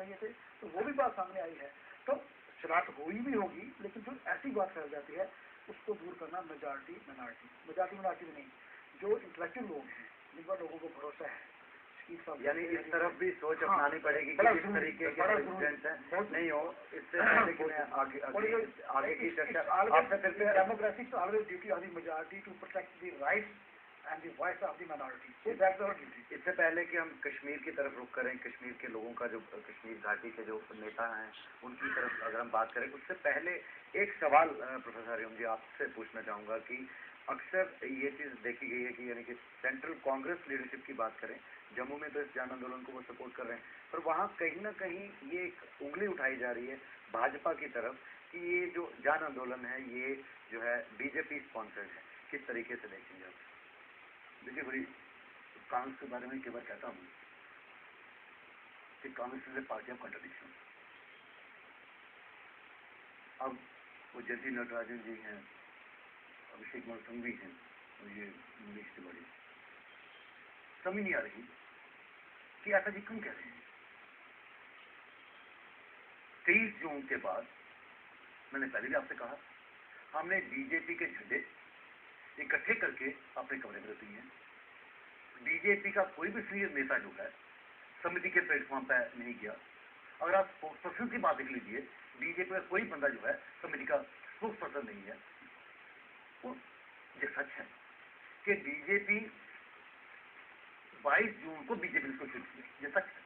चाहिए थे, तो वो भी बात सामने आई है। तो शरारत हुई भी होगी, लेकिन फिर ऐसी बात फैल जाती है, उसको दूर करना मेजॉरिटी मिनॉरिटी में नहीं, जो इंटेलेक्चुअल लोग हैं, जिन पर लोगों को भरोसा है, यानी इस तरफ भी सोच अपनानी पड़ेगी कि किस तरीके के प्रेसिडेंट नहीं हो। इससे पहले कि मैं आगे की चर्चा आपसे करते हैं, democracy always duty of the majority to protect the rights and the voice of the minority, so that's our duty. इससे पहले कि हम कश्मीर की तरफ रुख करें, कश्मीर के लोगों का जो कश्मीर घाटी के जो नेता हैं उनकी तरफ अगर हम बात करें, उससे पहले एक सवाल प्रोफेसर हरिओम जी आपसे पूछना चाहूँगा कि अक्सर ये चीज़ देखी गई है कि यानी कि सेंट्रल कांग्रेस लीडरशिप की बात करें, जम्मू में तो इस जन आंदोलन को वो सपोर्ट कर रहे हैं, पर वहाँ कहीं ना कहीं ये एक उंगली उठाई जा रही है भाजपा की तरफ कि ये जो जन आंदोलन है ये जो है बीजेपी स्पॉन्सर्ड है। किस तरीके से देखेंगे आप? देखिए भाई, कांग्रेस के बारे में कई बार कहता हूँ कि Congress is a party of contradiction. अब वो जयंती नटराजन जी हैं, अभिषेक मनु सिंघवी हैं, और ये मनीष तिवारी, समझ नहीं आ रही कि ऐसा जी क्यों कह रहे हैं। 23 जून के बाद मैंने पहले भी आपसे कहा, हमने बीजेपी के झंडे इकट्ठे करके अपने कमरे में रख दिए हैं। बीजेपी का कोई भी सीनियर नेता जो है समिति के प्लेटफॉर्म पर नहीं गया। अगर आप स्पोक्स पर्सन की बात देख लीजिए, बीजेपी का कोई बंदा जो है समिति का स्पोक्स पर्सन नहीं है। वो ये सच है कि बीजेपी 22 जून को बीजेपी ने शुरू किया, ये सच है।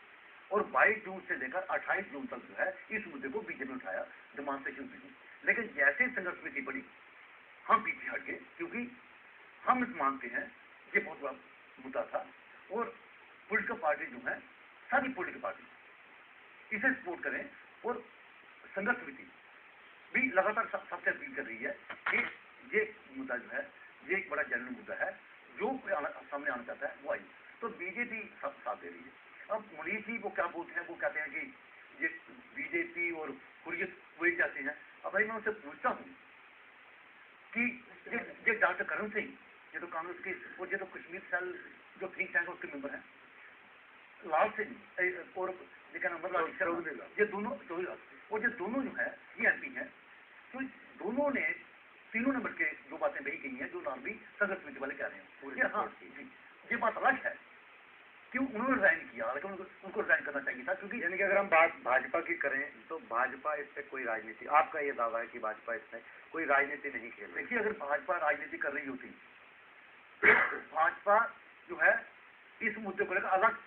और 22 जून से लेकर 28 जून तक जो है इस मुद्दे को बीजेपी ने उठाया, डिमांस्ट्रेशन की। लेकिन जैसे संघर्ष समिति बढ़ी, हम पीछे हट गए, क्योंकि हम इस मानते हैं ये बहुत बड़ा मुद्दा था और पॉलिटिकल पार्टी जो है, सारी पॉलिटिकल पार्टी इसे सपोर्ट करें। और संघर्ष समिति भी लगातार सबसे अपील कर रही है कि ये मुद्दा जो है ये एक बड़ा जनरल मुद्दा है, जो सामने आना चाहता है वो आई। तो बीजेपी सब साथ दे रही है। अब मनीष जी वो क्या बोलते हैं, वो कहते हैं कि ये बीजेपी और हुर्रियत वही जाते हैं। अब भाई मैं उनसे पूछता हूँ कि ये डॉक्टर करण सिंह, ये तो कांग्रेस के, और ये तो कश्मीर सेल जो थिंक टैंक उसके मेंबर हैं, लाल सिंह और ये दोनों और ये दोनों जो है ये एमपी हैं। तो दोनों ने तीनों नंबर के जो बातें वही कही हैं जो नॉर्मली संघर्ष समिति वाले कह रहे हैं। ये हाँ जी, ये बात अलग है कि उन्होंने रिजाइन किया, लेकिन उनको रिजाइन करना चाहिए था, क्योंकि यानी कि अगर हम बात भाजपा की करें तो भाजपा इससे कोई राजनीति, आपका ये दावा है कि भाजपा इसमें कोई राजनीति नहीं खेल रही। देखिए, अगर भाजपा राजनीति कर रही होती तो भाजपा जो है इस मुद्दे को लेकर अलग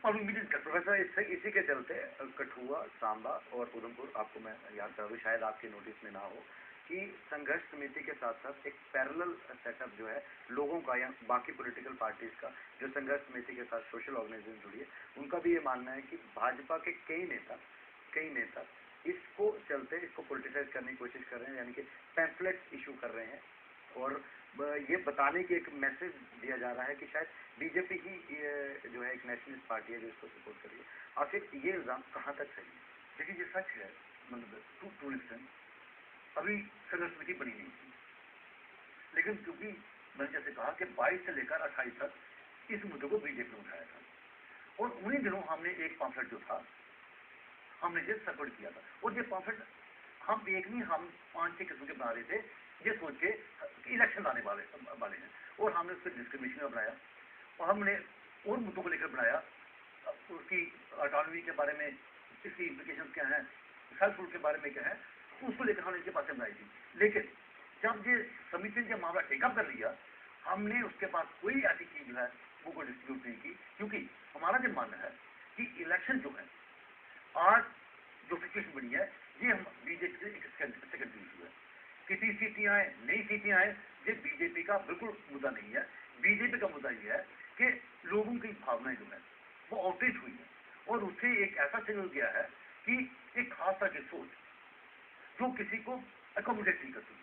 प्रोफेसर इसी के चलते कठुआ, सांबा और उधमपुर, आपको मैं याद करा दूं, शायद आपके नोटिस में ना हो कि संघर्ष समिति के साथ साथ एक पैरेलल सेटअप जो है लोगों का या बाकी पॉलिटिकल पार्टीज का जो संघर्ष समिति के साथ सोशल ऑर्गेनाइजेशन जुड़ी है, उनका भी ये मानना है कि भाजपा के कई नेता इसको चलते इसको पोलिटिसाइज करने की कोशिश कर रहे हैं, यानी कि पैम्फलेट्स इशू कर रहे हैं और ये बताने की एक मैसेज दिया जा रहा है कि शायद बीजेपी ही जो है एक नेशनलिस्ट पार्टी है जो इसको सपोर्ट कर रही है। आखिर ये इल्जाम कहाँ तक सही है? देखिए, ये सच है, मतलब टू एक्सटेंट अभी संघर्ष समिति बनी नहीं थी, लेकिन क्योंकि मैंने जैसे कहा कि 22 से लेकर 28 तक इस मुद्दे को बीजेपी ने उठाया था, और उन्हीं दिनों हमने एक पॉम्फलेट जो था हमने ये सर्कुलेट किया था। और ये पॉम्फलेट हम एक नहीं, हम 5-6 किस्म के बना रहे थे, ये सोच के इलेक्शन आने वाले हैं, और हमने उस पर डिस्क्रिमिनेशन का बनाया, और हमने और मुद्दों को लेकर बनाया, उसकी ऑटोनॉमी के बारे में इसकी इम्प्लीकेशन क्या है, सेल्फ रूल के बारे में क्या है, उसको लेकर हमने इनके पास बनाई थी। लेकिन जब ये समिति ने मामला टेकअप कर लिया, हमने उसके बाद कोई ऐसी चीज है वो कोई डिस्ट्रीब्यूट नहीं की, क्योंकि हमारा जो मानना है कि इलेक्शन जो है आज जो सिचुएशन बनी है, ये हम बीजेपी से एक सेकंड इशू है। कितनी सीटें आए, नई सीटें आए, ये बीजेपी का बिल्कुल मुद्दा नहीं है। बीजेपी का मुद्दा ये है कि लोगों की भावनाएं जो है वो आउटरीच हुई है, और उससे एक ऐसा सिग्नल गया है कि एक खास तरह की सोच जो किसी को अकोमोडेट नहीं करती,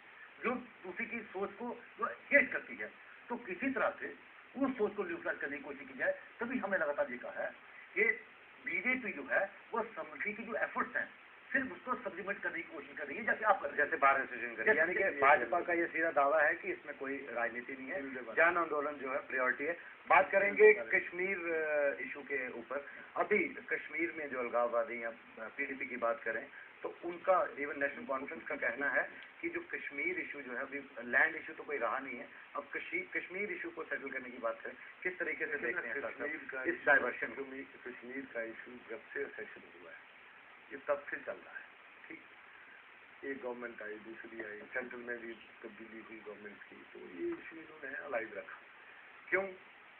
जो दूसरी की सोच को जो हेट करती है, तो किसी तरह से उस सोच को न्यूट्रलाइज करने की कोशिश की जाए। तभी हमने लगातार ये कहा है कि बीजेपी जो है वो समिति की जो एफर्ट्स हैं सिर्फ उसको सप्लीमेंट करने की कोशिश कर रही है, जैसे आप कर रहे हैं। जैसे बार एसोसिएशन करें, यानी कि भाजपा का ये सीधा दावा है कि इसमें कोई राजनीति नहीं है, जन आंदोलन जो है प्रायोरिटी है। बात करेंगे कश्मीर इशू के ऊपर। अभी कश्मीर में जो अलगाववादी या पीडीपी की बात करें तो उनका इवन नेशनल कॉन्फ्रेंस का कहना है कि जो कश्मीर इशू जो है, अभी लैंड इशू तो कोई रहा नहीं है, अब कश्मीर इशू को सेटल करने की बात करें, किस तरीके से देखते हैं इस डाइवर्शन को? कश्मीर का इशू जब से सेशन हुआ है ये तब से चल रहा है, ठीक। एक गवर्नमेंट आई, दूसरी आई, सेंट्रल में भी तब्दीली हुई गवर्नमेंट की, तो ये इशू इन्होंने अलाइव रखा। क्यों?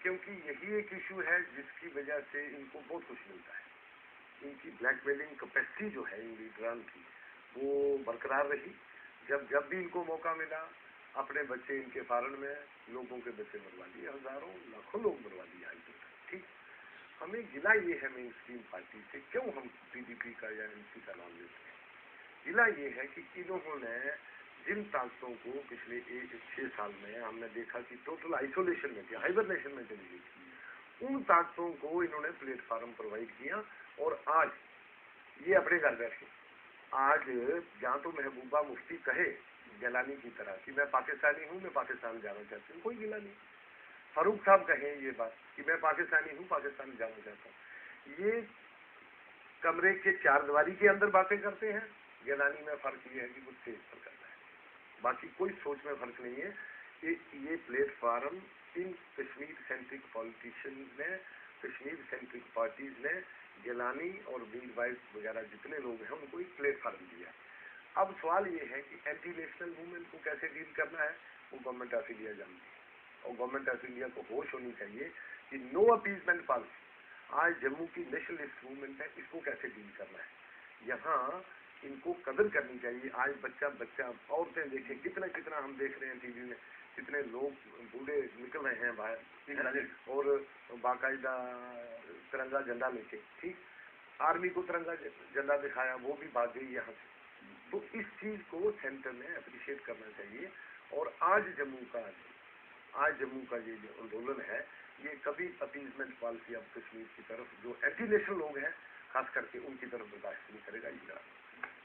क्योंकि यही एक इशू है जिसकी वजह से इनको बहुत कुछ मिलता है। इनकी ब्लैकमेलिंग कैपेसिटी जो है इन लीडरान की वो बरकरार रही। जब भी इनको मौका मिला अपने बच्चे इनके फॉरन में, लोगों के बच्चे मरवा दिए, हजारों लाखों लोग मरवा दिए आज तक, ठीक। हमें गिला ये है मेन स्ट्रीम पार्टी से, क्यों हम पीडीपी का या एनसी का नाम लेते हैं। गिला ये है कि इन्होंने जिन ताकतों को पिछले 6 साल में हमने देखा कि टोटल आइसोलेशन में थी, हाइबरनेशन में चली गई थी, उन ताकतों को इन्होंने प्लेटफॉर्म प्रोवाइड किया। और आज ये अपने घर बैठे, आज जहाँ तो महबूबा मुफ्ती कहे गिलानी की तरह कि मैं पाकिस्तानी हूँ, मैं पाकिस्तान जाना चाहती हूँ, कोई गिला नहीं। फारूक साहब कहें ये बात कि मैं पाकिस्तानी हूँ, पाकिस्तान जाना चाहता हूँ, ये कमरे के 4 दीवारी के अंदर बातें करते हैं। गिलानी में फर्क ये है कि कुछ स्टेज पर करता है, बाकी कोई सोच में फर्क नहीं है। ये प्लेटफॉर्म इन कश्मीर सेंट्रिक पॉलिटिशियन ने, कश्मीर सेंट्रिक पार्टीज ने गिलानी और मीर वाइज वगैरह जितने लोग हैं उनको एक प्लेटफॉर्म दिया। अब सवाल ये है कि एंटी नेशनल मूवमेंट को कैसे डील करना है, वो गवर्नमेंट ऑफ इंडिया जानती है। और गवर्नमेंट ऑफ इंडिया को होश होनी चाहिए कि नो अपीजमेंट पॉलिसी, आज जम्मू की नेशनलिस्ट मूवमेंट है, इसको कैसे डील करना है। यहाँ इनको कदर करनी चाहिए। आज बच्चा औरतें देखें, कितना हम देख रहे हैं टीवी में, कितने लोग बूढ़े निकल रहे हैं बाहर और बाकायदा तिरंगा झंडा लेके, ठीक। आर्मी को तिरंगा झंडा दिखाया, वो भी भाग गई यहाँ से। तो इस चीज को सेंटर ने अप्रिशिएट करना चाहिए। और आज जम्मू का ये जो आंदोलन है, ये कभी अपीजमेंट पॉलिसी ऑफ कश्मीर की तरफ जो एंटी नेशनल लोग हैं खास करके उनकी तरफ बर्दाश्त नहीं करेगा। ये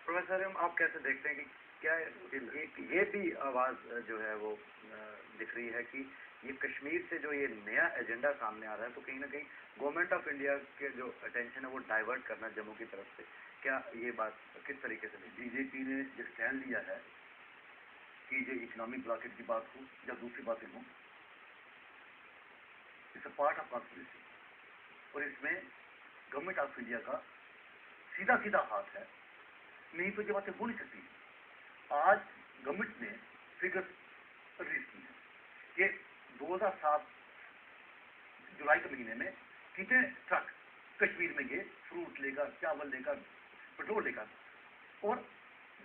प्रोफेसर आप कैसे देखते हैं कि क्या ये भी आवाज जो है वो दिख रही है कि ये कश्मीर से जो ये नया एजेंडा सामने आ रहा है, तो कहीं ना कहीं गवर्नमेंट ऑफ इंडिया के जो अटेंशन है वो डाइवर्ट करना जम्मू की तरफ से, क्या ये बात किस तरीके से? बीजेपी ने जो स्टैंड लिया है कि जो इकोनॉमिक ब्लॉकेज की बात हो या दूसरी बातें हों, it's a part of conspiracy, और इसमें गवर्नमेंट ऑफ इंडिया का सीधा हाथ है। नहीं तो ये बातें हो नहीं सकती। आज गवर्नमेंट ने फिगर रिलीज की है कि 2007 जुलाई के महीने में कितने ट्रक कश्मीर में गए फ्रूट लेकर, चावल लेकर, पेट्रोल लेकर, और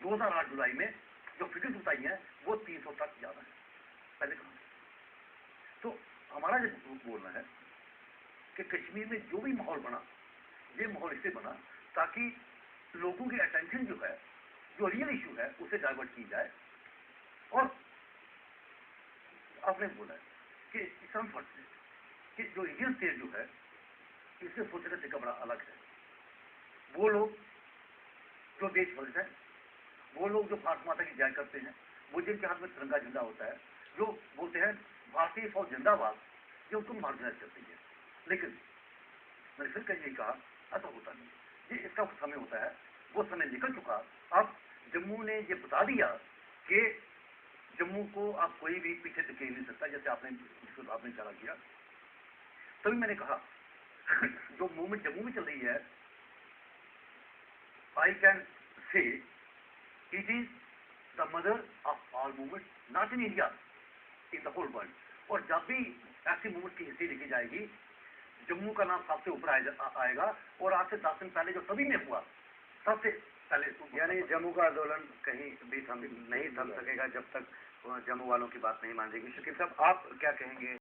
2008 जुलाई में जो फिगर्स बताई हैं वो 300 ट्रक ज्यादा है पहले कहा। तो हमारा जो बोलना है कि कश्मीर में जो भी माहौल बना, ये माहौल इससे बना ताकि लोगों की अटेंशन जो है, जो रियल इशू है, उसे डाइवर्ट की जाए। और आपने बोला है कि कि जो इंडियन स्टेट जो है इससे सोचने का तरीका बड़ा अलग है। वो लोग जो देशभक्त हैं, वो लोग जो भारत माता की जय करते हैं, वो जिनके हाथ में तिरंगा झंडा होता है, जो बोलते हैं भारतीय फौज जिंदाबाद, जो उनको मार्जिनाइज करती है। लेकिन मैंने फिर कहीं कहा ऐसा होता नहीं, ये इसका समय होता है, वो समय निकल चुका। अब जम्मू ने ये बता दिया कि जम्मू को आप कोई भी पीछे धकेल नहीं सकता, जैसे आपने इशारा किया। तभी मैंने कहा जो मूवमेंट जम्मू में चल रही है, I can say it is the mother of all movement, not in India, in the whole world. और जब भी ऐसी मूवमेंट की हिस्ट्री लिखी जाएगी, जम्मू का नाम सबसे ऊपर आएगा। और आज से 10 दिन पहले जो सभी में हुआ, सबसे पहले, यानी जम्मू का आंदोलन कहीं भी नहीं थम सकेगा जब तक जम्मू वालों की बात नहीं मान जाएगी। शकील साहब आप क्या कहेंगे?